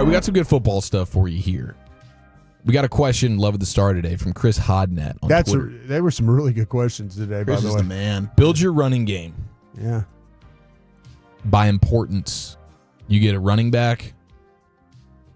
right, we got some good football stuff for you here. We got a question, love of the star today, from Chris Hodnett on Twitter. There were some really good questions today, Chris by the way. is the man. Build your running game. Yeah. By importance, you get a running back,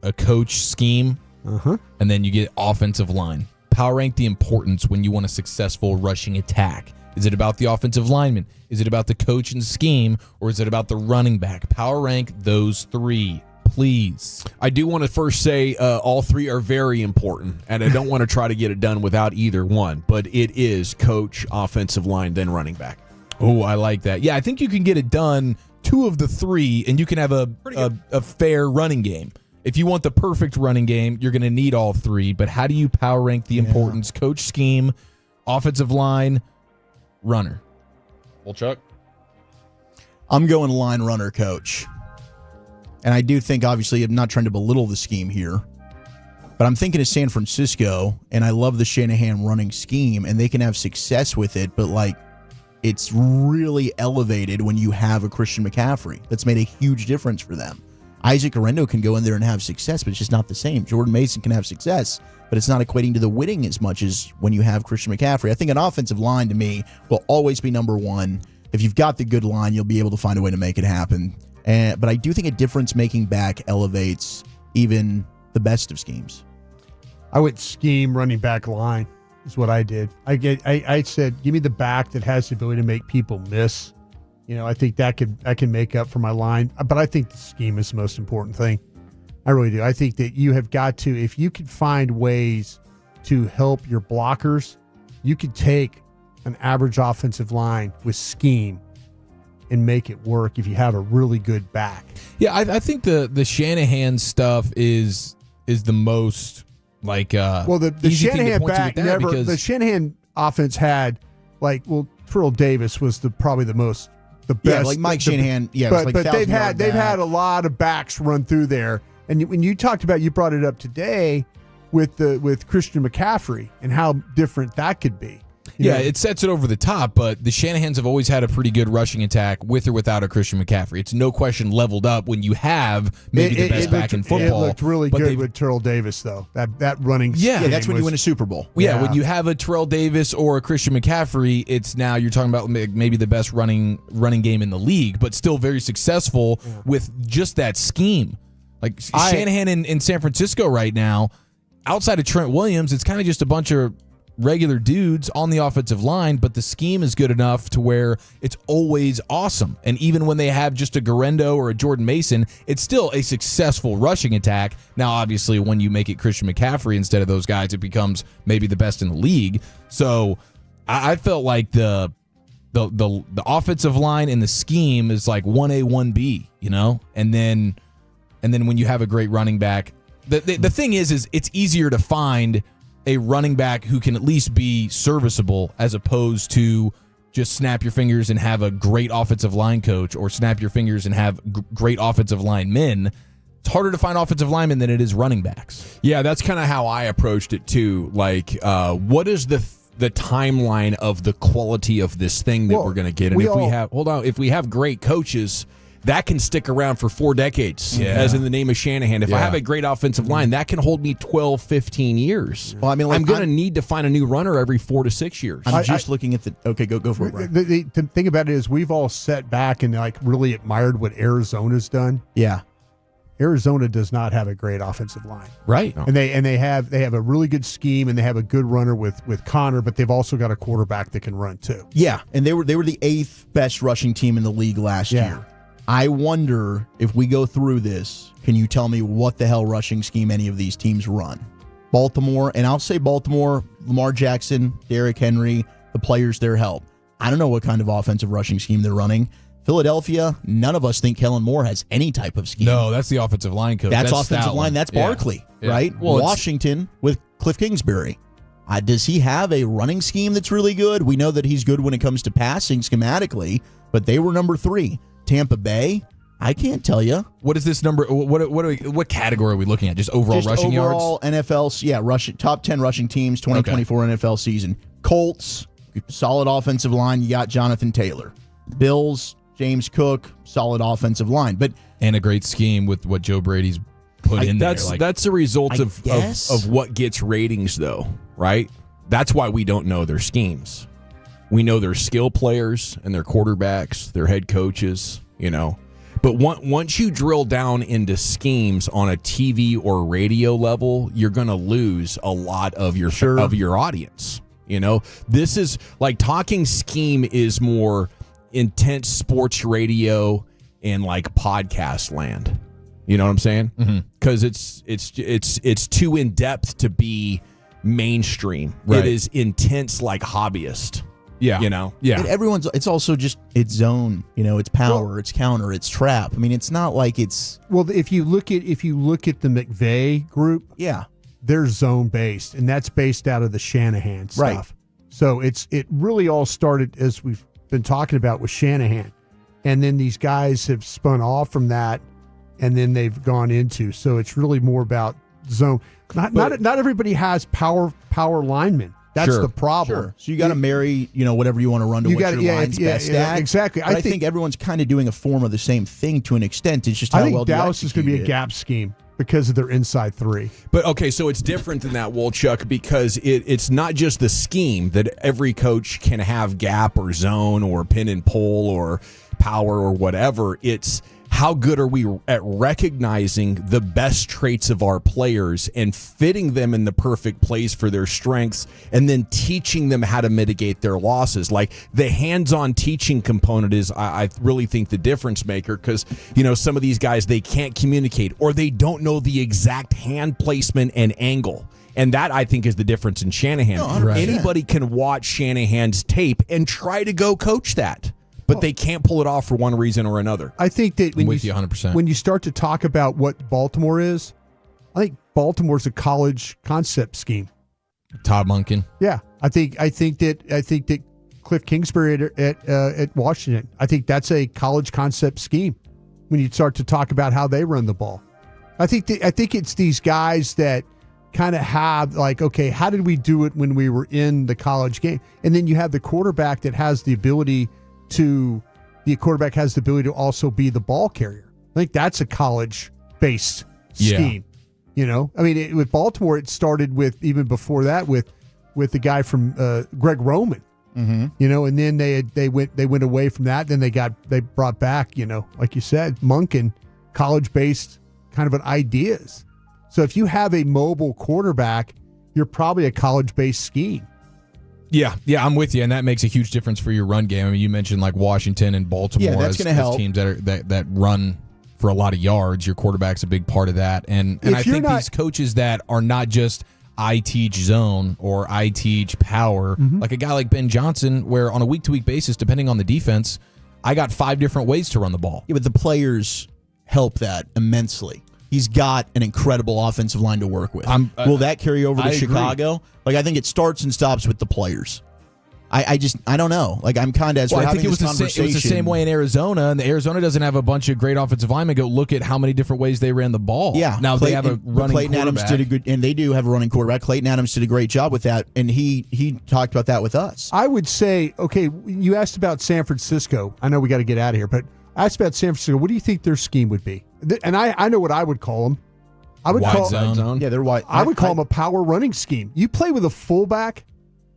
a coach scheme, and then you get offensive line. Power rank the importance when you want a successful rushing attack. Is it about the offensive lineman? Is it about the coach and scheme? Or is it about the running back? Power rank those three, please. I do want to first say all three are very important, and I don't want to try to get it done without either one, but it is coach, offensive line, then running back. Oh, I like that. Yeah, I think you can get it done, two of the three, and you can have a fair running game. If you want the perfect running game, you're going to need all three, but how do you power rank the importance? Coach, scheme, offensive line, runner. Well, Chuck? I'm going line, runner, coach. And I do think, obviously, I'm not trying to belittle the scheme here, but I'm thinking of San Francisco, and I love the Shanahan running scheme, and they can have success with it, but, like, it's really elevated when you have a Christian McCaffrey. That's made a huge difference for them. Isaac Arendo can go in there and have success, but it's just not the same. Jordan Mason can have success, but it's not equating to the winning as much as when you have Christian McCaffrey. I think an offensive line, to me, will always be number one. If you've got the good line, you'll be able to find a way to make it happen. But I do think a difference-making back elevates even the best of schemes. I went scheme, running back, line is what I did. I said, give me the back that has the ability to make people miss. You know, I think that can make up for my line. But I think the scheme is the most important thing. I really do. I think that you have got to, if you can find ways to help your blockers, you could take an average offensive line with scheme and make it work if you have a really good back. Yeah, I think the Shanahan stuff is the most like the Shanahan back never. The Shanahan offense had Terrell Davis was probably the best. Yeah, like Mike Shanahan. But they've had a lot of backs run through there. And when you talked about, you brought it up today with Christian McCaffrey and how different that could be. Yeah, it sets it over the top, but the Shanahans have always had a pretty good rushing attack with or without a Christian McCaffrey. It's no question leveled up when you have maybe the best back in football. It looked really good with Terrell Davis, though. That running Yeah, that's when you win a Super Bowl. Yeah, when you have a Terrell Davis or a Christian McCaffrey, it's now you're talking about maybe the best running game in the league, but still very successful with just that scheme. Like Shanahan in San Francisco right now, outside of Trent Williams, it's kind of just a bunch of regular dudes on the offensive line, but the scheme is good enough to where it's always awesome. And even when they have just a Garendo or a Jordan Mason, it's still a successful rushing attack. Now, obviously, when you make it Christian McCaffrey instead of those guys, it becomes maybe the best in the league. So I felt like the offensive line and the scheme is like 1A, 1B, you know? And then when you have a great running back, the thing is it's easier to find a running back who can at least be serviceable as opposed to just snap your fingers and have a great offensive line coach or snap your fingers and have great offensive line men. It's harder to find offensive linemen than it is running backs. Yeah, that's kind of how I approached it too. Like, what is the timeline of the quality of this thing that we're going to get? And if we have great coaches, that can stick around for 4 decades, as in the name of Shanahan. If I have a great offensive line, that can hold me 12, 15 years. Well, I mean, I'm going to need to find a new runner every 4 to 6 years. I'm just looking at the... Okay, go for it, Brian. The thing about it is we've all sat back and really admired what Arizona's done. Yeah. Arizona does not have a great offensive line. Right. No. And they have a really good scheme and they have a good runner with Connor, but they've also got a quarterback that can run too. Yeah, and they were the 8th best rushing team in the league last year. I wonder if we go through this, can you tell me what the hell rushing scheme any of these teams run? Baltimore, and I'll say Baltimore, Lamar Jackson, Derrick Henry, the players there help. I don't know what kind of offensive rushing scheme they're running. Philadelphia, none of us think Kellen Moore has any type of scheme. No, that's the offensive line coach. That's offensive line. That's Barkley, right? Well, Washington with Cliff Kingsbury. Does he have a running scheme that's really good? We know that he's good when it comes to passing schematically, but they were number 3. Tampa Bay, I can't tell you. What is this number? What category are we looking at? Just overall rushing yards? Overall NFL, top 10 rushing teams, 2024 NFL season. Colts, solid offensive line. You got Jonathan Taylor. Bills, James Cook, solid offensive line. And a great scheme with what Joe Brady's put in there. That's a result of what gets ratings, though, right? That's why we don't know their schemes. We know their skill players and their quarterbacks, their head coaches, But once you drill down into schemes on a TV or radio level, you're going to lose a lot of your audience. This is like talking scheme is more intense sports radio and like podcast land. You know what I'm saying? Because it's too in depth to be mainstream. Right. It is intense like hobbyist. Yeah. Yeah. It's also just its zone, it's power, it's counter, it's trap. I mean, it's not like it's. Well, if you look at the McVay group, yeah, they're zone based, and that's based out of the Shanahan stuff. Right. So it really all started, as we've been talking about, with Shanahan, and then these guys have spun off from that, and then they've gone into. So it's really more about zone. Not everybody has power linemen. That's the problem. Sure. So you got to marry, whatever you want to run to what your line's best at. Exactly. I think everyone's kind of doing a form of the same thing to an extent. It's just how well Dallas is going to be a gap scheme because of their inside three. But okay, so it's different than that, Wolchuk, because it's not just the scheme that every coach can have gap or zone or pin and pull or power or whatever. It's how good are we at recognizing the best traits of our players and fitting them in the perfect place for their strengths and then teaching them how to mitigate their losses. Like the hands-on teaching component is, I really think, the difference maker because, some of these guys, they can't communicate or they don't know the exact hand placement and angle. And that, I think, is the difference in Shanahan. No, anybody can watch Shanahan's tape and try to go coach that. But they can't pull it off for one reason or another. I think that I'm with you 100%. When you start to talk about what Baltimore is, I think Baltimore's a college concept scheme. Todd Monken. Yeah, I think that Cliff Kingsbury at Washington, I think that's a college concept scheme. When you start to talk about how they run the ball, I think it's these guys that kind of have like, okay, how did we do it when we were in the college game? And then you have the quarterback that has the ability to also be the ball carrier. I think that's a college-based scheme. I mean, with Baltimore, it started with, even before that, with the guy from Greg Roman. And then they went away from that. Then they brought back, like you said, Monken, college-based kind of an ideas. So if you have a mobile quarterback, you're probably a college-based scheme. Yeah, I'm with you, and that makes a huge difference for your run game. I mean, you mentioned like Washington and Baltimore as teams that run for a lot of yards. Your quarterback's a big part of that, and I think these coaches that are not just I teach zone or I teach power, like a guy like Ben Johnson, where on a week-to-week basis, depending on the defense, I got 5 different ways to run the ball. Yeah, but the players help that immensely. He's got an incredible offensive line to work with. Will that carry over to Chicago? Agree. Like, I think it starts and stops with the players. I don't know. Like, I'm kind of, as we're having this conversation. It was the same way in Arizona, and Arizona doesn't have a bunch of great offensive linemen. Go look at how many different ways they ran the ball. Yeah. Now they have a running Clayton quarterback. Adams did and they do have a running quarterback. Clayton Adams did a great job with that, and he talked about that with us. I would say, okay, you asked about San Francisco. I know we got to get out of here, but I asked about San Francisco. What do you think their scheme would be? And I know what I would call them. I would wide call zone. Yeah, they're wide. I would call them a power running scheme. You play with a fullback,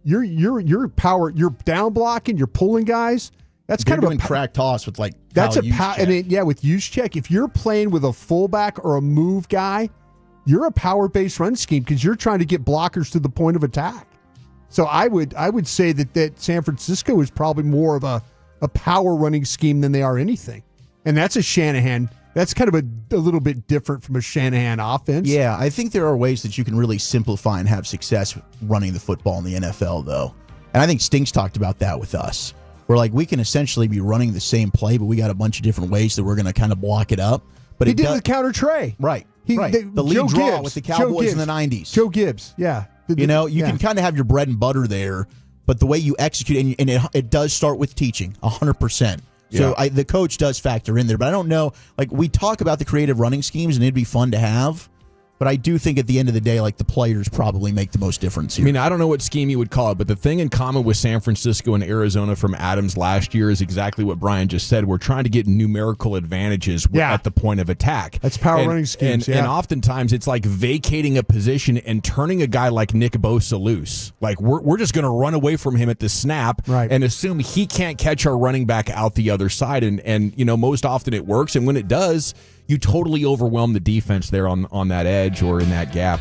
you're power. You're down blocking. You're pulling guys. That's kind of doing crack toss with with Juszczyk. If you're playing with a fullback or a move guy, you're a power based run scheme because you're trying to get blockers to the point of attack. So I would say that San Francisco is probably more of a power running scheme than they are anything, and that's a Shanahan. That's kind of a little bit different from a Shanahan offense. Yeah, I think there are ways that you can really simplify and have success running the football in the NFL, though. And I think Stinks talked about that with us. We're like, we can essentially be running the same play, but we got a bunch of different ways that we're going to kind of block it up. But he did with counter Trey. Right. The lead draw with the Cowboys in the 90s. Joe Gibbs, yeah. You can kind of have your bread and butter there, but the way you execute, and it does start with teaching, 100%. So the coach does factor in there, but I don't know. Like, we talk about the creative running schemes, and it'd be fun to have, But I do think at the end of the day, like, the players probably make the most difference here. I mean, I don't know what scheme you would call it, but the thing in common with San Francisco and Arizona from Adams last year is exactly what Brian just said. We're trying to get numerical advantages at the point of attack. That's power running schemes. And oftentimes it's like vacating a position and turning a guy like Nick Bosa loose. Like, we're just going to run away from him at the snap and assume he can't catch our running back out the other side. And you know, most often it works. And when it does, you totally overwhelm the defense there on that edge or in that gap.